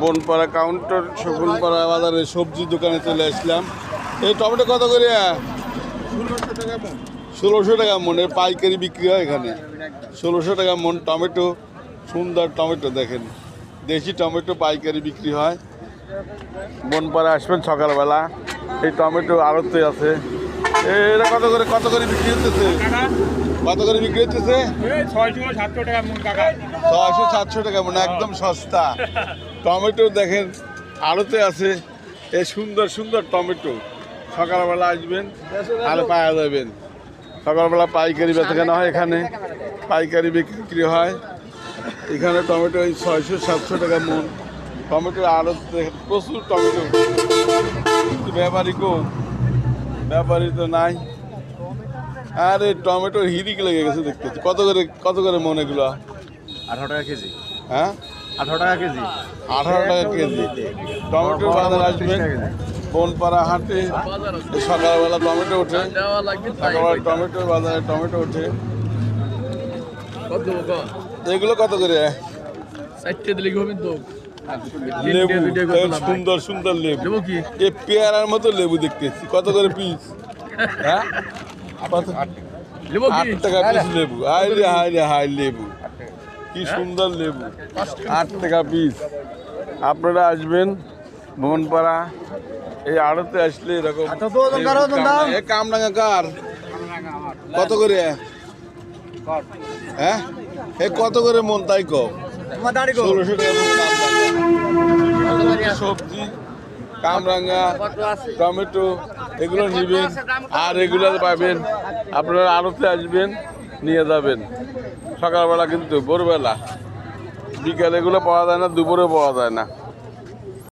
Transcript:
Bonpara counter শকুনপাড়া বাজারে সবজির দোকানে চলে আসলাম। এই টমেটো কত করে? 1600 টাকা মন। এর পাইকারি বিক্রি হয় এখানে। 1600 টাকা মন টমেটো। সুন্দর টমেটো দেখেন, দেশি টমেটো পাইকারি বিক্রি হয়। বনপাড়া আসবেন সকালবেলা। এই টমেটো আড়তে আছে। এটা কত করে বিক্রি হতেছে? কত করে বিক্রি হচ্ছে? 600-700 টাকা মন কাকা। 600-700 টাকা মন, একদম সস্তা। টমেটো দেখেন আড়তে আছে। এই সুন্দর সুন্দর টমেটো সকালবেলা আসবেন আর পাওয়া যাবেন। সকালবেলা পাইকারি বেচাকেনা হয় এখানে, পাইকারি বিক্রি হয় এখানে। টমেটো এই 600-700 টাকা মন। টমেটো আড়ত দেখেন, প্রচুর টমেটো। ব্যাপারী তো নাই। আরে টমেটোর হিরিক লেগে গেছে দেখতে। কত করে মন এগুলো? 18 টাকা কেজি। হ্যাঁ, 18 টাকা কেজি। 18 টাকা কেজি। টমেটো বাজার আসবেন বনপাড়া হাটে। সকালবেলা টমেটো ওঠে, সকালবেলা টমেটো বাজারে টমেটো ওঠে। এগুলো কত করে? 4 দিলে হবে তো। লেবু, সুন্দর সুন্দর লেবু। এ পেয়ারার মতো লেবু দেখতেছি। কত করে পিস? হ্যাঁ, 8 টাকা পিস লেবু। হাই লেবু, কি সুন্দর লেবু। 8 টাকা পিস। আপনারা আসবেন বনপাড়া এই আড়তে আসলে এরকম। কামরাঙা কার? কত করে? হ্যাঁ, এ কত করে মন তাই কও? 1600 টাকা মন কামরাঙা। সবজি কামরাঙা, টমেটো এগুলো নেবেন আর এগুলো পাবেন। আপনারা আড়তে আসবেন, নিয়ে যাবেন সকালবেলা, কিন্তু ভোরবেলা। বিকালে এগুলো পাওয়া যায় না, দুপুরে পাওয়া যায় না।